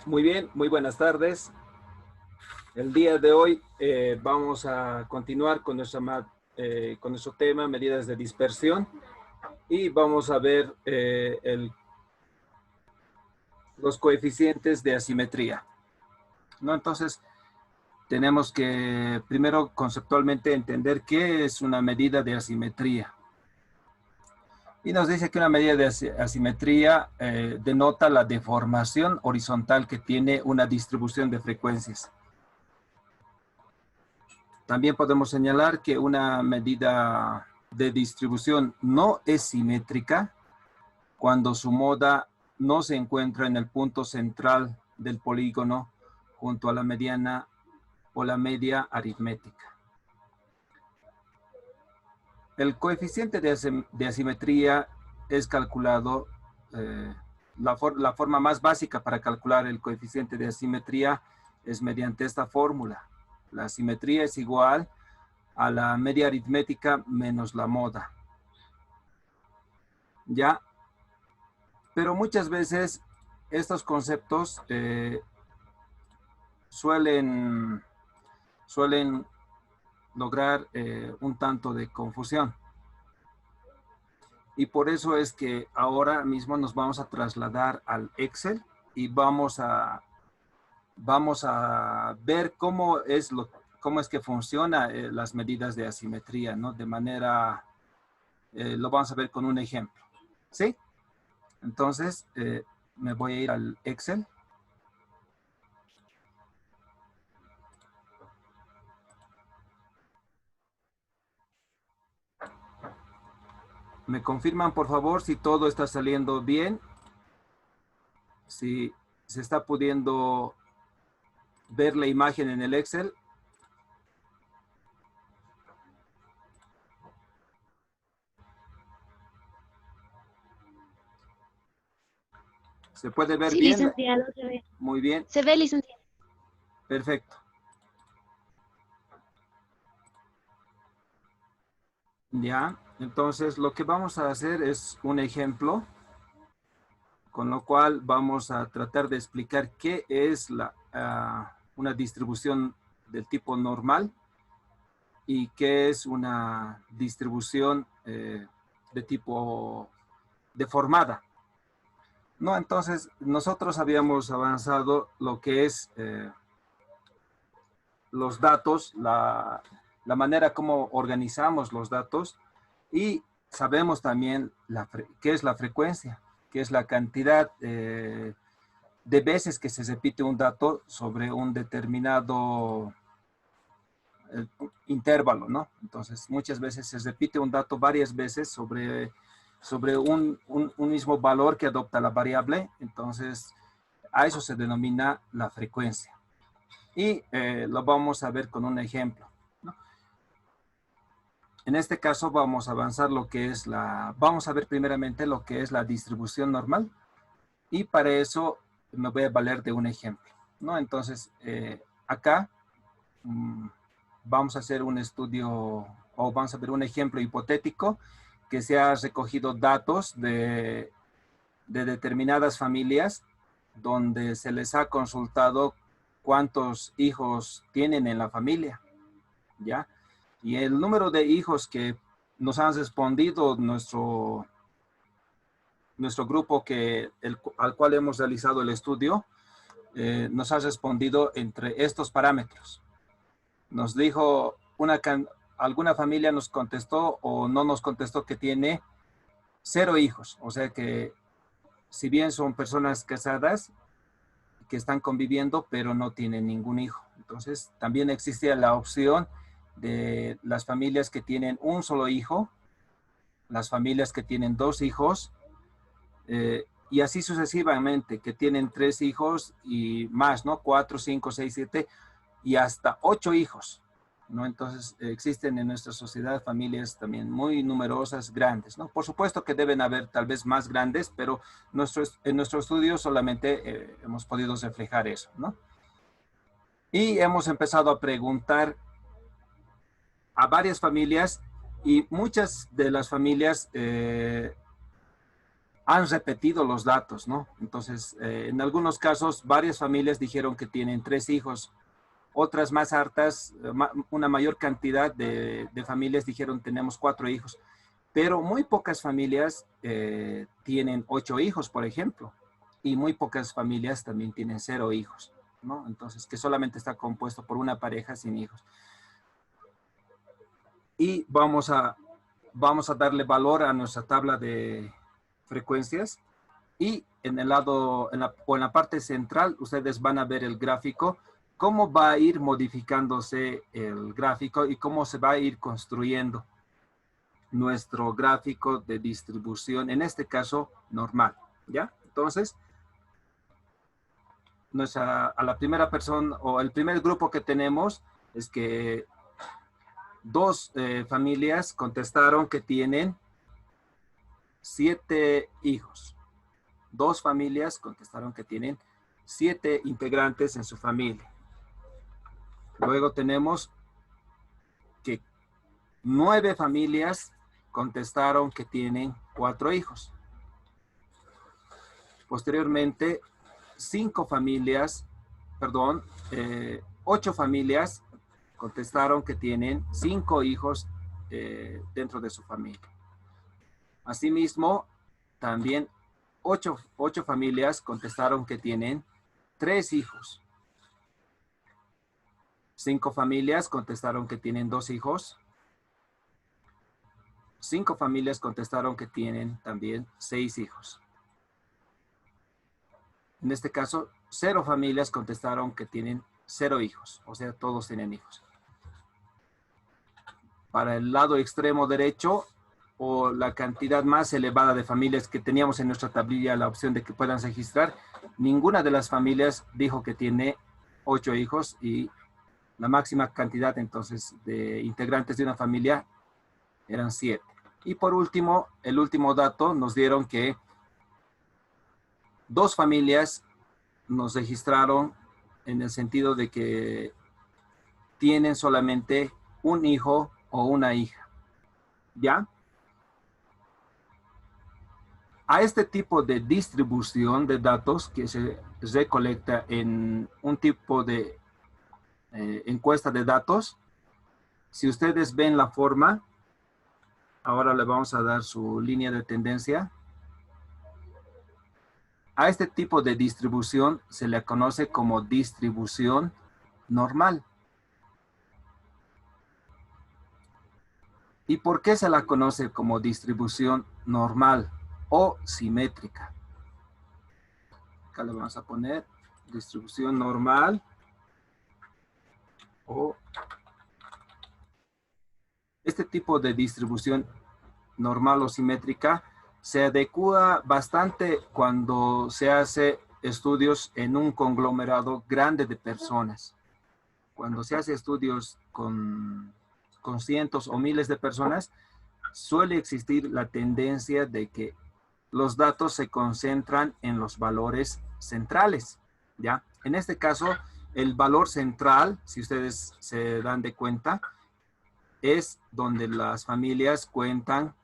Muy bien, muy buenas tardes. El día de hoy vamos a continuar con, con nuestro tema, medidas de dispersión, y vamos a ver los coeficientes de asimetría, ¿no? Entonces, tenemos que primero conceptualmente entender qué es una medida de asimetría. Y nos dice que una medida de asimetría denota la deformación horizontal que tiene una distribución de frecuencias. También podemos señalar que una medida de distribución no es simétrica cuando su moda no se encuentra en el punto central del polígono junto a la mediana o la media aritmética. El coeficiente de asimetría es calculado, la forma más básica para calcular el coeficiente de asimetría es mediante esta fórmula. La asimetría es igual a la media aritmética menos la moda. ¿Ya? Pero muchas veces estos conceptos suelen lograr un tanto de confusión. Y por eso es que ahora mismo nos vamos a trasladar al Excel y vamos a ver cómo es que funcionan las medidas de asimetría, ¿no? De manera, lo vamos a ver con un ejemplo. ¿Sí? Entonces, me voy a ir al Excel. ¿Me confirman, por favor, si todo está saliendo bien? Si se está pudiendo ver la imagen en el Excel. ¿Se puede ver Sí, bien? licenciado, se ve. Muy bien. Se ve, licenciado. Perfecto. Ya, entonces lo que vamos a hacer es un ejemplo, con lo cual vamos a tratar de explicar qué es una distribución del tipo normal y qué es una distribución de tipo deformada. No, entonces nosotros habíamos avanzado lo que es los datos, la manera como organizamos los datos, y sabemos también qué es la frecuencia, qué es la cantidad de veces que se repite un dato sobre un determinado intervalo, ¿no? Entonces, muchas veces se repite un dato varias veces sobre un mismo valor que adopta la variable. Entonces, a eso se denomina la frecuencia. Y lo vamos a ver con un ejemplo, ¿no? En este caso vamos a avanzar lo que es vamos a ver primeramente lo que es la distribución normal, y para eso me voy a valer de un ejemplo, ¿no? Entonces, acá vamos a hacer un estudio, o vamos a ver un ejemplo hipotético que se ha recogido datos de determinadas familias donde se les ha consultado cuántos hijos tienen en la familia, ¿ya? Y el número de hijos que nos han respondido nuestro grupo al cual hemos realizado el estudio, nos ha respondido entre estos parámetros. Nos dijo, alguna familia nos contestó o no nos contestó que tiene 0 hijos. O sea que, si bien son personas casadas que están conviviendo, pero no tienen ningún hijo. Entonces, también existe la opción de las familias que tienen un solo hijo, las familias que tienen 2 hijos, y así sucesivamente, que tienen 3 hijos y más, ¿no? 4, 5, 6, 7 y hasta 8 hijos, ¿no? Entonces, existen en nuestra sociedad familias también muy numerosas, grandes, ¿no? Por supuesto que deben haber tal vez más grandes, pero en nuestro estudio solamente hemos podido reflejar eso, ¿no? Y hemos empezado a preguntar a varias familias, y muchas de las familias han repetido los datos, ¿no? Entonces, en algunos casos, varias familias dijeron que tienen 3 hijos, otras más hartas, una mayor cantidad de familias dijeron tenemos 4 hijos, pero muy pocas familias tienen 8 hijos, por ejemplo, y muy pocas familias también tienen 0 hijos, ¿no? Entonces, que solamente está compuesto por una pareja sin hijos. Y vamos a darle valor a nuestra tabla de frecuencias. Y en el lado, o en la parte central, ustedes van a ver el gráfico, cómo va a ir modificándose el gráfico y cómo se va a ir construyendo nuestro gráfico de distribución, en este caso, normal, ¿ya? Entonces, a la primera persona, o el primer grupo que tenemos, es que 2 familias contestaron que tienen 7 hijos. 2 familias contestaron que tienen 7 integrantes en su familia. Luego tenemos que 9 familias contestaron que tienen 4 hijos. Posteriormente, 8 familias contestaron que tienen 5 hijos dentro de su familia. Asimismo, también 8 familias contestaron que tienen 3 hijos. 5 familias contestaron que tienen 2 hijos. 5 familias contestaron que tienen también 6 hijos. En este caso, 0 familias contestaron que tienen 0 hijos. O sea, todos tienen hijos. Para el lado extremo derecho, o la cantidad más elevada de familias que teníamos en nuestra tablilla, la opción de que puedan registrar, ninguna de las familias dijo que tiene 8 hijos, y la máxima cantidad entonces de integrantes de una familia eran 7. Y por último, el último dato, nos dieron que 2 familias nos registraron en el sentido de que tienen solamente un hijo o una hija, ¿ya? A este tipo de distribución de datos que se recolecta en un tipo de encuesta de datos, si ustedes ven la forma, ahora le vamos a dar su línea de tendencia. A este tipo de distribución se le conoce como distribución normal. ¿Y por qué se la conoce como distribución normal o simétrica? Acá le vamos a poner distribución normal o este tipo de distribución normal o simétrica se adecua bastante cuando se hace estudios en un conglomerado grande de personas. Cuando se hace estudios con cientos o miles de personas, suele existir la tendencia de que los datos se concentran en los valores centrales, ¿ya? En este caso, el valor central, si ustedes se dan de cuenta, es donde las familias cuentan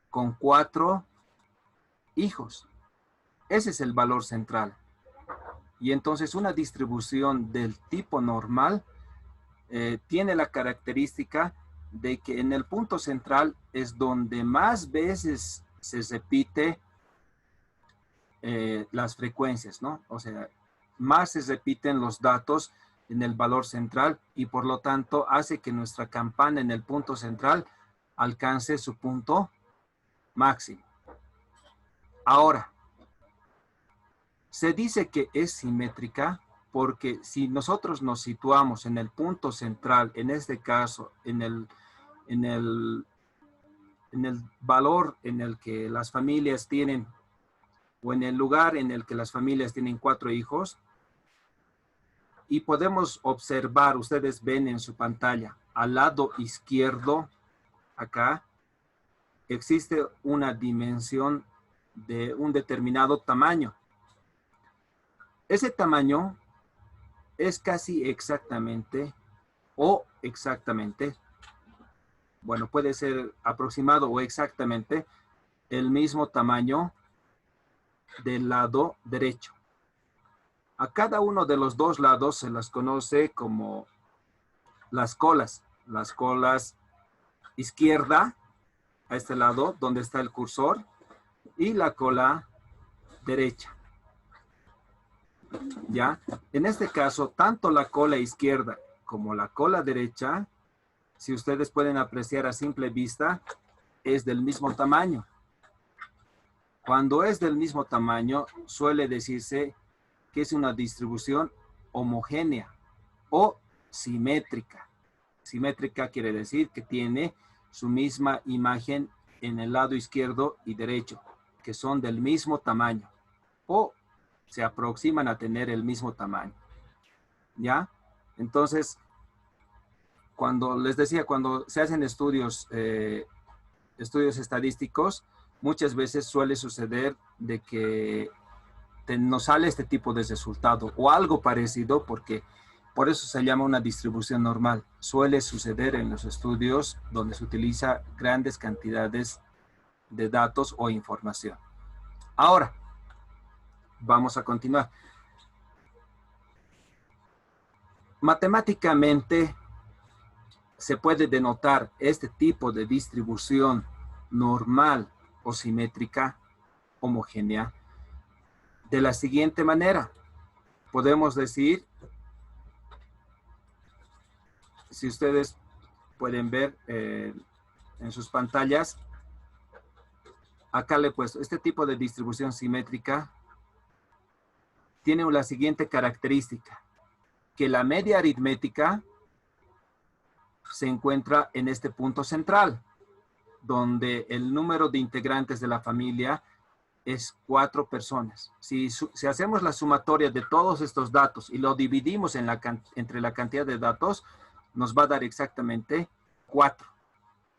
con 4 hijos. Ese es el valor central. Y entonces una distribución del tipo normal tiene la característica de que en el punto central es donde más veces se repite las frecuencias, ¿no? O sea, más se repiten los datos en el valor central, y por lo tanto hace que nuestra campana en el punto central alcance su punto máximo. Ahora, se dice que es simétrica porque si nosotros nos situamos en el punto central, en este caso, en el valor en el que las familias tienen, o en el lugar en el que las familias tienen 4 hijos, y podemos observar, ustedes ven en su pantalla, al lado izquierdo, acá, existe una dimensión de un determinado tamaño. Ese tamaño es casi exactamente, bueno, puede ser aproximado o exactamente el mismo tamaño del lado derecho. A cada uno de los dos lados se las conoce como las colas. Las colas izquierda, a este lado, donde está el cursor, y la cola derecha. ¿Ya? En este caso, tanto la cola izquierda como la cola derecha, si ustedes pueden apreciar a simple vista, es del mismo tamaño. Cuando es del mismo tamaño, suele decirse que es una distribución homogénea o simétrica. Simétrica quiere decir que tiene su misma imagen en el lado izquierdo y derecho, que son del mismo tamaño o se aproximan a tener el mismo tamaño. ¿Ya? Entonces, cuando les decía, cuando se hacen estudios estadísticos, muchas veces suele suceder de que nos sale este tipo de resultado o algo parecido, porque por eso se llama una distribución normal. Suele suceder en los estudios donde se utiliza grandes cantidades de datos o información. Ahora, vamos a continuar. Matemáticamente se puede denotar este tipo de distribución normal o simétrica, homogénea, de la siguiente manera. Podemos decir, si ustedes pueden ver en sus pantallas, acá le he puesto, este tipo de distribución simétrica tiene la siguiente característica, que la media aritmética se encuentra en este punto central, donde el número de integrantes de la familia es 4 personas. Si hacemos la sumatoria de todos estos datos y lo dividimos entre la cantidad de datos, nos va a dar exactamente 4.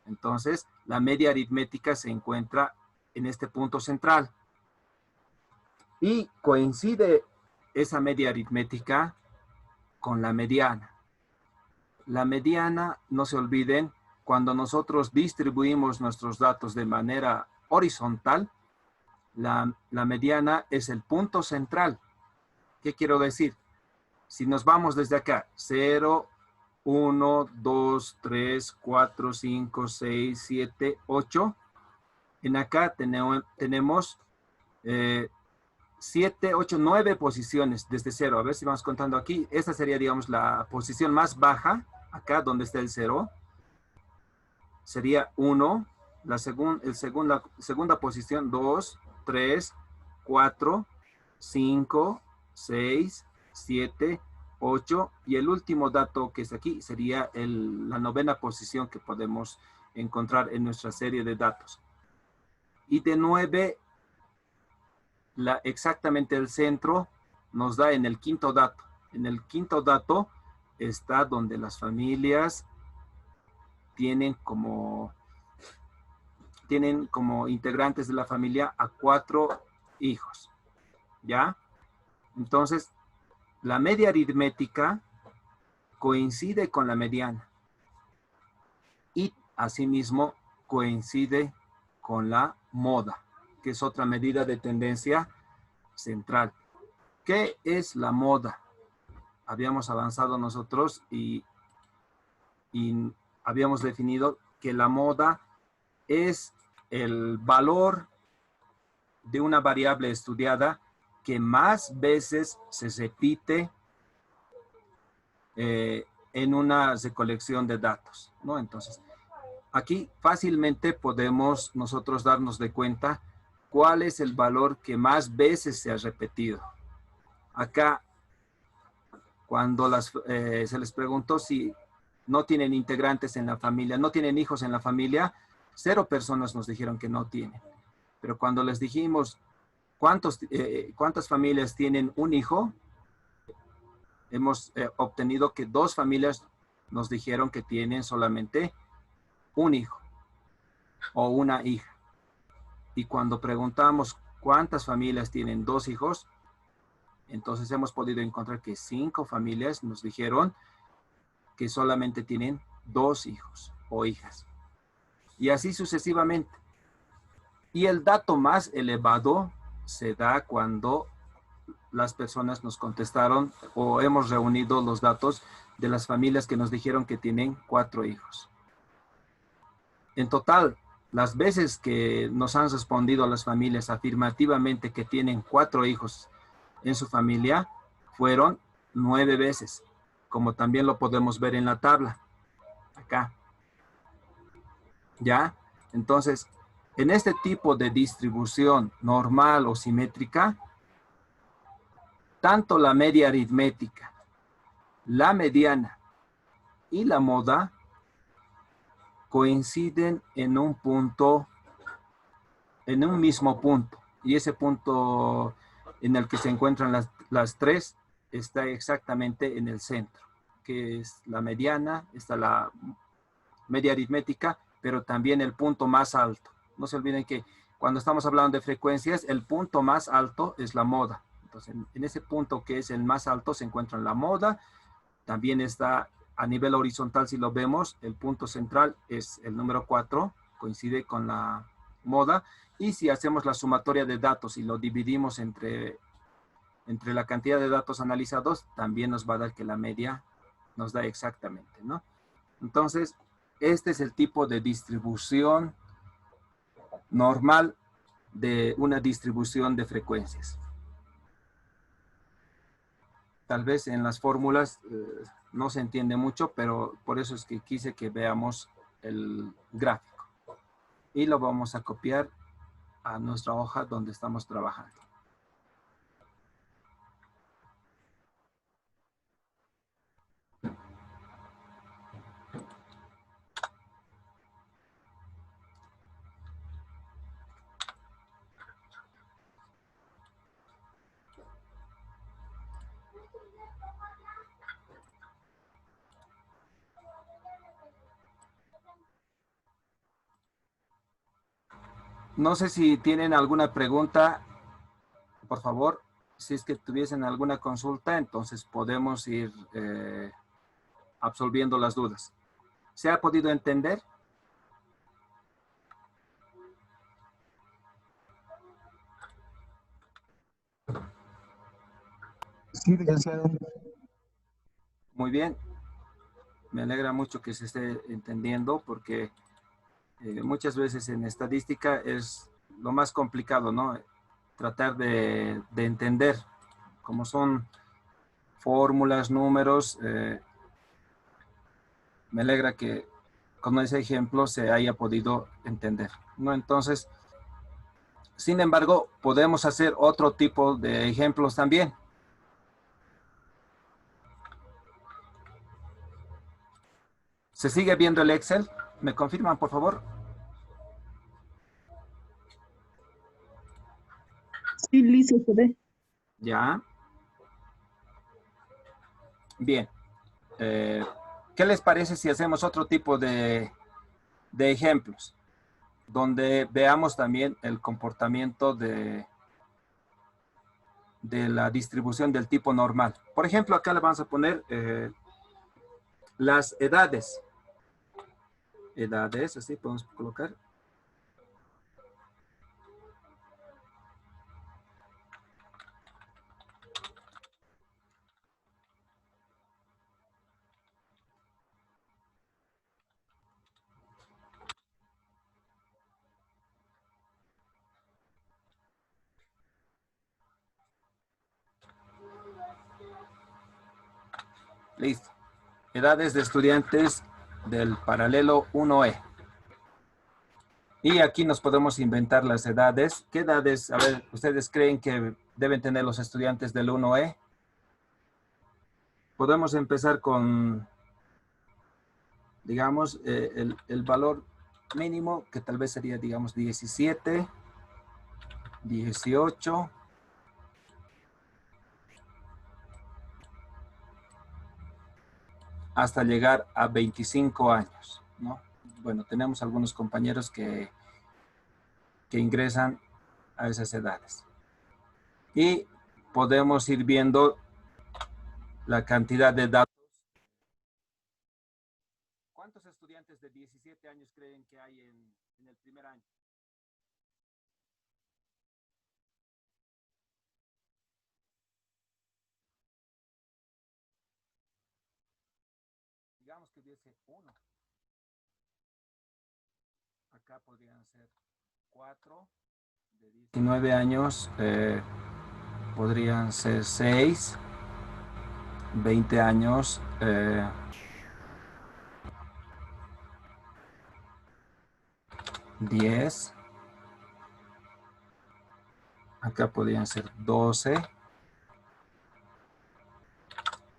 Entonces, la media aritmética se encuentra en este punto central. Y coincide esa media aritmética con la mediana. La mediana, no se olviden, cuando nosotros distribuimos nuestros datos de manera horizontal, la mediana es el punto central. ¿Qué quiero decir? Si nos vamos desde acá, 0, 1, 2, 3, 4, 5, 6, 7, 8. En acá tenemos 7, 8, 9 posiciones desde 0. A ver si vamos contando aquí. Esta sería, digamos, la posición más baja, acá donde está el 0. Sería 1. La segunda posición, 2, 3, 4, 5, 6, 7, 8. Y el último dato que es aquí sería la novena posición que podemos encontrar en nuestra serie de datos. Y de 9, exactamente el centro nos da en el quinto dato. En el quinto dato está donde las familias tienen como integrantes de la familia a 4 hijos. ¿Ya? Entonces, la media aritmética coincide con la mediana. Y asimismo coincide con la moda, que es otra medida de tendencia central. ¿Qué es la moda? Habíamos avanzado nosotros y habíamos definido que la moda es el valor de una variable estudiada que más veces se repite en una recolección de datos, ¿no? Entonces, aquí fácilmente podemos nosotros darnos de cuenta cuál es el valor que más veces se ha repetido. Acá, cuando se les preguntó si no tienen integrantes en la familia, no tienen hijos en la familia, 0 personas nos dijeron que no tienen. Pero cuando les dijimos cuántas familias tienen un hijo, hemos obtenido que 2 familias nos dijeron que tienen solamente un hijo o una hija. Y cuando preguntamos cuántas familias tienen 2 hijos, entonces hemos podido encontrar que 5 familias nos dijeron que solamente tienen 2 hijos o hijas. Y así sucesivamente. Y el dato más elevado se da cuando las personas nos contestaron o hemos reunido los datos de las familias que nos dijeron que tienen 4 hijos. En total, las veces que nos han respondido a las familias afirmativamente que tienen 4 hijos en su familia, fueron 9 veces, como también lo podemos ver en la tabla, acá. ¿Ya? Entonces, en este tipo de distribución normal o simétrica, tanto la media aritmética, la mediana y la moda coinciden en un punto, en un mismo punto. Y ese punto en el que se encuentran las tres está exactamente en el centro, que es la mediana, está la media aritmética, pero también el punto más alto. No se olviden que cuando estamos hablando de frecuencias, el punto más alto es la moda. Entonces, en ese punto que es el más alto se encuentra la moda. También está a nivel horizontal, si lo vemos, el punto central es el número 4, coincide con la moda. Y si hacemos la sumatoria de datos y lo dividimos entre la cantidad de datos analizados, también nos va a dar que la media nos da exactamente, ¿no? Entonces, este es el tipo de distribución normal de una distribución de frecuencias. Tal vez en las fórmulas no se entiende mucho, pero por eso es que quise que veamos el gráfico. Y lo vamos a copiar a nuestra hoja donde estamos trabajando. No sé si tienen alguna pregunta, por favor. Si es que tuviesen alguna consulta, entonces podemos ir absolviendo las dudas. ¿Se ha podido entender? Sí, licenciado. Muy bien. Me alegra mucho que se esté entendiendo porque muchas veces en estadística es lo más complicado, ¿no? Tratar de entender cómo son fórmulas, números. Me alegra que con ese ejemplo se haya podido entender, ¿no? Entonces, sin embargo, podemos hacer otro tipo de ejemplos también. ¿Se sigue viendo el Excel? ¿Me confirman, por favor? Sí, listo, se ve. Ya. Bien. ¿Qué les parece si hacemos otro tipo de ejemplos? Donde veamos también el comportamiento de la distribución del tipo normal. Por ejemplo, acá le vamos a poner las edades. Edades, así podemos colocar. Listo. Edades de estudiantes del paralelo 1E. Y aquí nos podemos inventar las edades. ¿Qué edades, a ver, ustedes creen que deben tener los estudiantes del 1E? Podemos empezar con, digamos, el valor mínimo, que tal vez sería, digamos, 17, 18, hasta llegar a 25 años, ¿no? Bueno, tenemos algunos compañeros que ingresan a esas edades. Y podemos ir viendo la cantidad de datos. ¿Cuántos estudiantes de 17 años creen que hay en el primer año? pudiese 1. Acá podrían ser 4 de 19 años, podrían ser 6, 20 años, 10, acá podrían ser 12,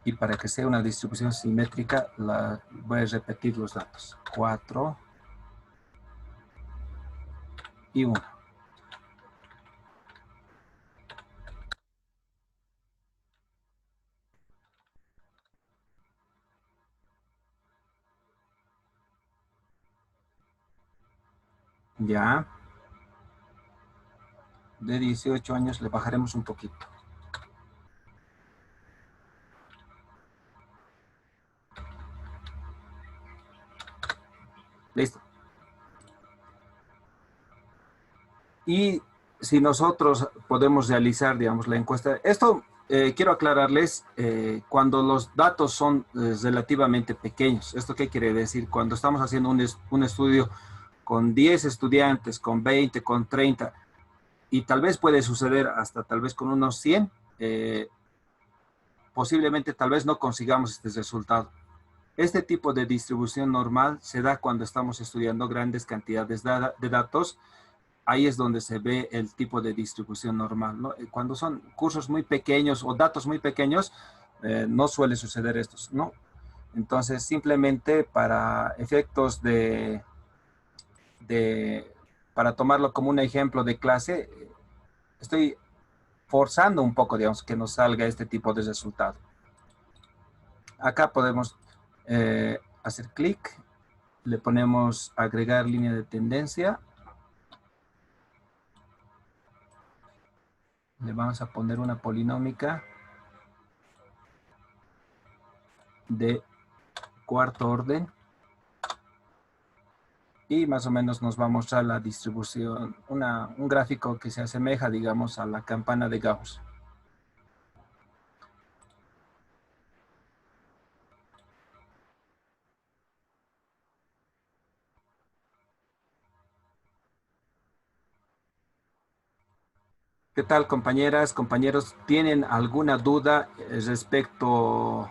y para que sea una distribución simétrica, voy a repetir los datos, 4 y 1. Ya, de 18 años le bajaremos un poquito. Listo. Y si nosotros podemos realizar, digamos, la encuesta, esto quiero aclararles, cuando los datos son relativamente pequeños. ¿Esto qué quiere decir? Cuando estamos haciendo un estudio con 10 estudiantes, con 20, con 30, y tal vez puede suceder hasta tal vez con unos 100, posiblemente tal vez no consigamos este resultado. Este tipo de distribución normal se da cuando estamos estudiando grandes cantidades de datos. Ahí es donde se ve el tipo de distribución normal, ¿no? Cuando son cursos muy pequeños o datos muy pequeños, no suele suceder esto, ¿no? Entonces, simplemente para efectos para tomarlo como un ejemplo de clase, estoy forzando un poco, digamos, que nos salga este tipo de resultado. Acá podemos hacer clic, le ponemos agregar línea de tendencia. Le vamos a poner una polinómica de cuarto orden. Y más o menos nos va a mostrar la distribución, un gráfico que se asemeja, digamos, a la campana de Gauss. ¿Qué tal, compañeras, compañeros? ¿Tienen alguna duda respecto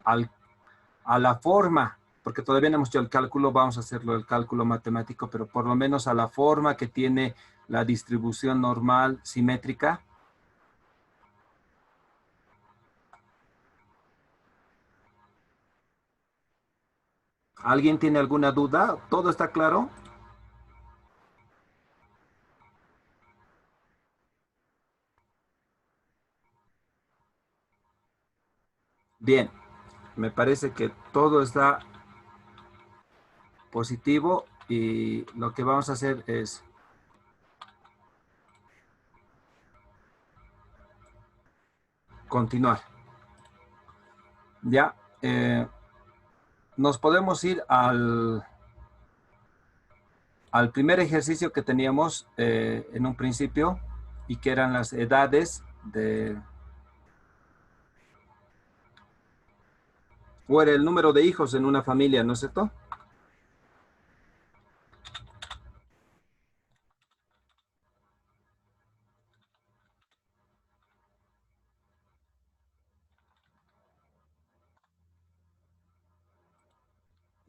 a la forma? Porque todavía no hemos hecho el cálculo, vamos a hacerlo el cálculo matemático, pero por lo menos a la forma que tiene la distribución normal simétrica. ¿Alguien tiene alguna duda? ¿Todo está claro? Bien, me parece que todo está positivo y lo que vamos a hacer es continuar. Ya, nos podemos ir al primer ejercicio que teníamos en un principio y que eran las edades o era el número de hijos en una familia, ¿no es cierto?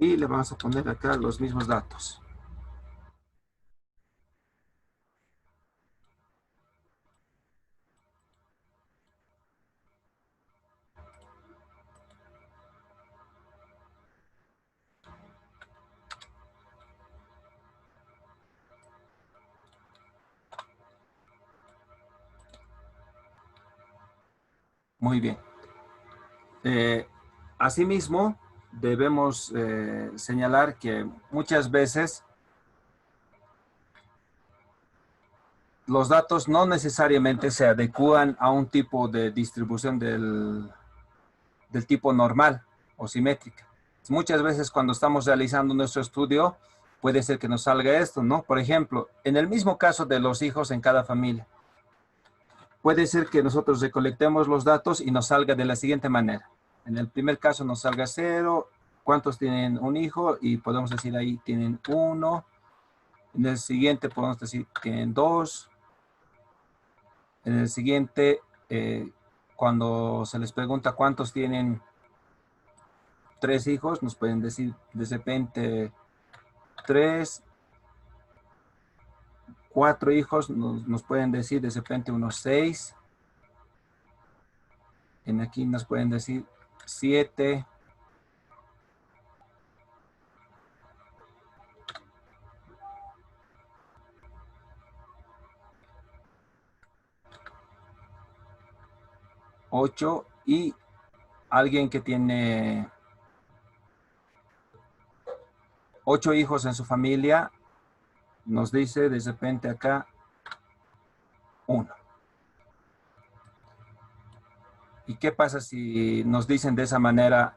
Y le vamos a poner acá los mismos datos. Muy bien. Asimismo, debemos señalar que muchas veces los datos no necesariamente se adecúan a un tipo de distribución del tipo normal o simétrica. Muchas veces cuando estamos realizando nuestro estudio, puede ser que nos salga esto, ¿no? Por ejemplo, en el mismo caso de los hijos en cada familia, puede ser que nosotros recolectemos los datos y nos salga de la siguiente manera. En el primer caso nos salga 0, cuántos tienen un hijo y podemos decir ahí tienen 1. En el siguiente podemos decir tienen 2. En el siguiente, cuando se les pregunta cuántos tienen 3 hijos, nos pueden decir de repente 3. 4 hijos nos pueden decir de repente unos 6. En aquí nos pueden decir 7. Ocho, y alguien que tiene 8 hijos en su familia nos dice de repente acá 1. ¿Y qué pasa si nos dicen de esa manera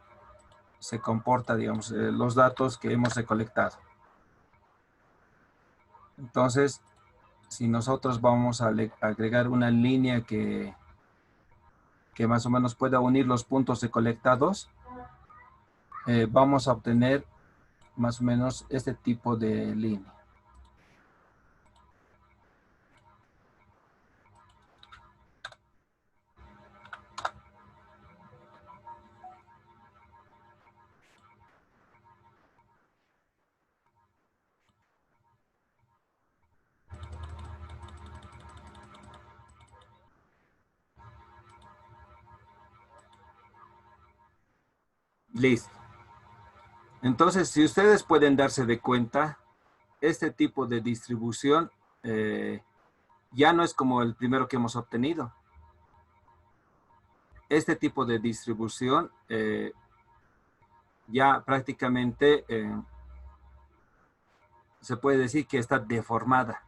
se comporta, digamos, los datos que hemos recolectado? Entonces, si nosotros vamos a agregar una línea que más o menos pueda unir los puntos recolectados, vamos a obtener más o menos este tipo de línea. Listo. Entonces, si ustedes pueden darse de cuenta, este tipo de distribución ya no es como el primero que hemos obtenido. Este tipo de distribución ya prácticamente se puede decir que está deformada,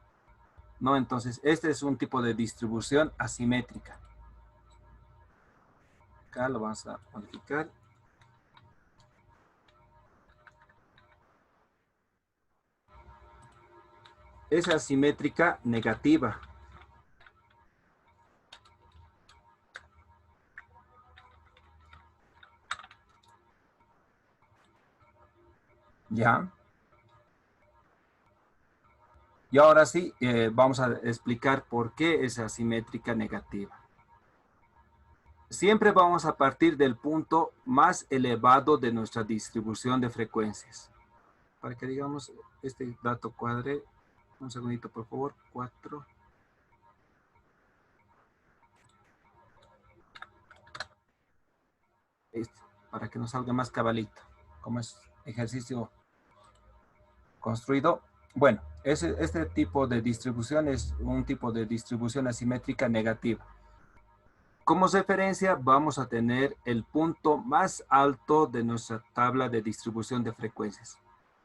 ¿no? Entonces, este es un tipo de distribución asimétrica. Acá lo vamos a modificar. Es asimétrica negativa. ¿Ya? Y ahora sí, vamos a explicar por qué es asimétrica negativa. Siempre vamos a partir del punto más elevado de nuestra distribución de frecuencias. Para que digamos este dato cuadre, un segundito por favor, 4. Para que nos salga más cabalito, como es ejercicio construido. Bueno, este tipo de distribución es un tipo de distribución asimétrica negativa. Como referencia vamos a tener el punto más alto de nuestra tabla de distribución de frecuencias.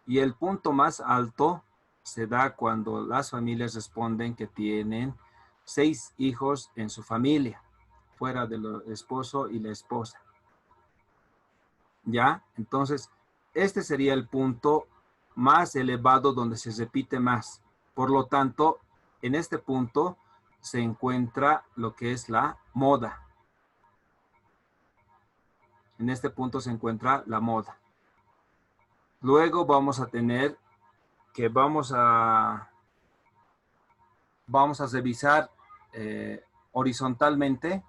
Y el punto más alto se da cuando las familias responden que tienen 6 hijos en su familia, fuera del esposo y la esposa. ¿Ya? Entonces, este sería el punto más elevado donde se repite más. Por lo tanto, en este punto se encuentra lo que es la moda. En este punto se encuentra la moda. Luego vamos a tener que vamos a revisar horizontalmente.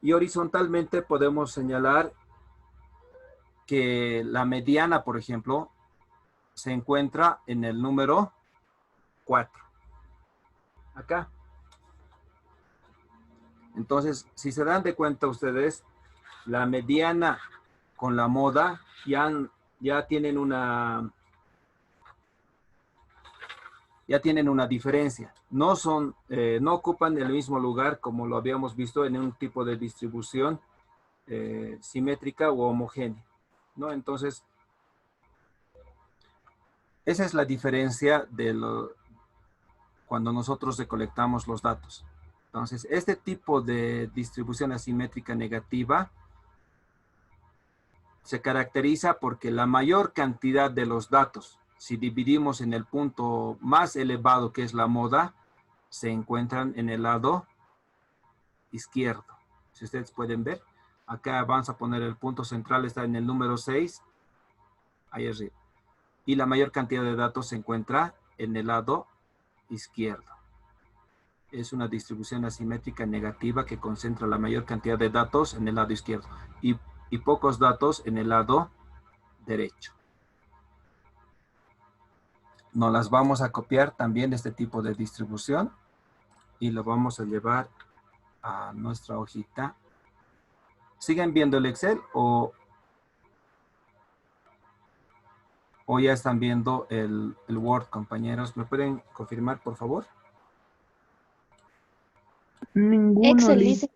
Y horizontalmente podemos señalar que la mediana, por ejemplo, se encuentra en el número 4. Acá. Entonces, si se dan de cuenta ustedes, la mediana con la moda ya tienen una diferencia. No ocupan el mismo lugar como lo habíamos visto en un tipo de distribución simétrica u homogénea, ¿no? Entonces, esa es la diferencia cuando nosotros recolectamos los datos. Entonces, este tipo de distribución asimétrica negativa se caracteriza porque la mayor cantidad de los datos, si dividimos en el punto más elevado que es la moda, se encuentran en el lado izquierdo. Si ustedes pueden ver, Acá vamos a poner el punto central, está en el número 6, ahí arriba. Y la mayor cantidad de datos se encuentra en el lado izquierdo. Es una distribución asimétrica negativa que concentra la mayor cantidad de datos en el lado izquierdo y pocos datos en el lado derecho. Nos las vamos a copiar también de este tipo de distribución y lo vamos a llevar a nuestra hojita. ¿Siguen viendo el Excel o ya están viendo el Word, compañeros? ¿Me pueden confirmar, por favor? Ninguno, Excel Liz. dice.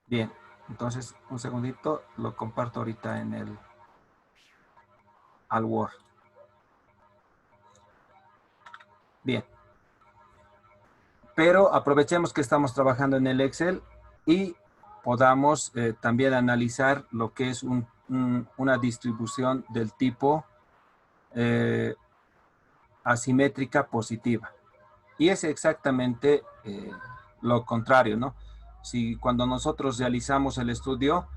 Bien, entonces un segundito, lo comparto ahorita en al Word. Bien. Pero aprovechemos que estamos trabajando en el Excel y podamos también analizar lo que es una distribución del tipo asimétrica positiva. Y es exactamente lo contrario, ¿no? Si cuando nosotros realizamos el estudio,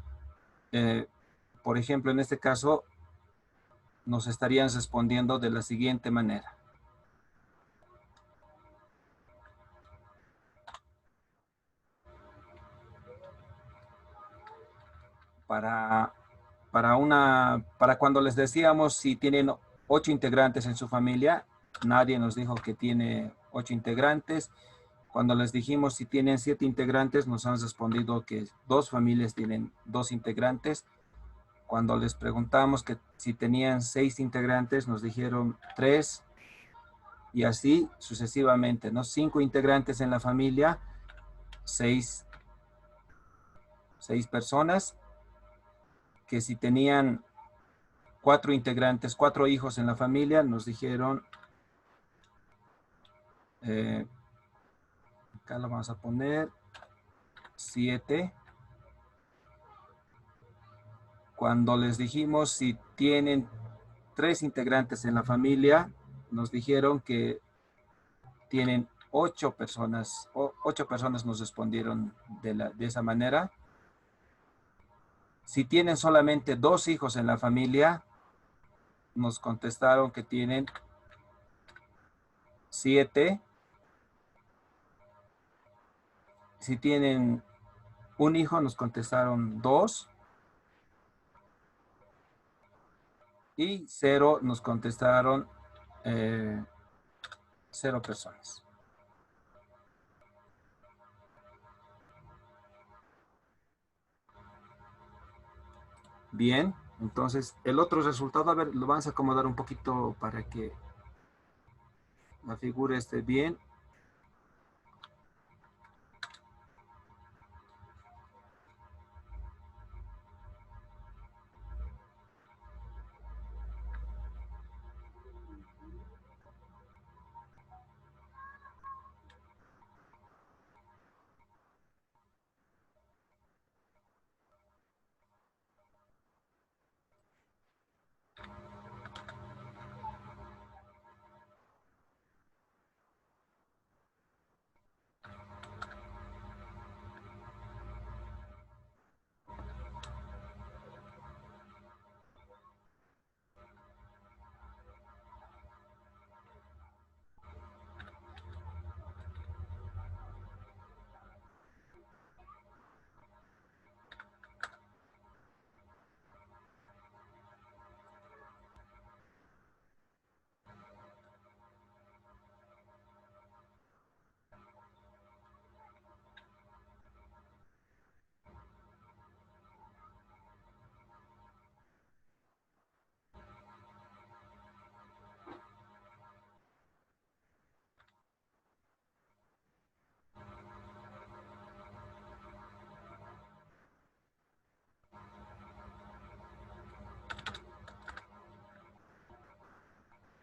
por ejemplo, en este caso, nos estarían respondiendo de la siguiente manera. Para cuando les decíamos si tienen 8 integrantes en su familia, nadie nos dijo que tiene 8 integrantes. Cuando les dijimos si tienen 7 integrantes, nos han respondido que 2 familias tienen 2 integrantes. Cuando les preguntamos que si tenían 6 integrantes, nos dijeron 3 y así sucesivamente, ¿no? 5 integrantes en la familia, 6 personas, que si tenían 4 integrantes, 4 hijos en la familia, nos dijeron, acá lo vamos a poner, 7. Cuando les dijimos si tienen 3 integrantes en la familia, nos dijeron que tienen 8 personas, 8 personas nos respondieron de esa manera. Si tienen solamente 2 hijos en la familia, nos contestaron que tienen 7. Si tienen un hijo, nos contestaron 2. Y 0 nos contestaron 0 personas. Bien, entonces el otro resultado, a ver, lo vamos a acomodar un poquito para que la figura esté bien.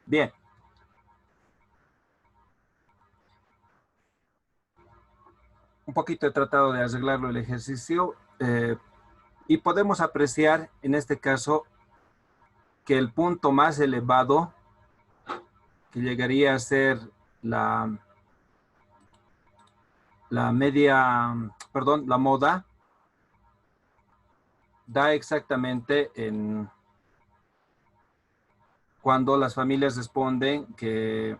Bien. Un poquito he tratado de arreglarlo el ejercicio y podemos apreciar en este caso que el punto más elevado, que llegaría a ser la media, perdón, la moda, da exactamente cuando las familias responden que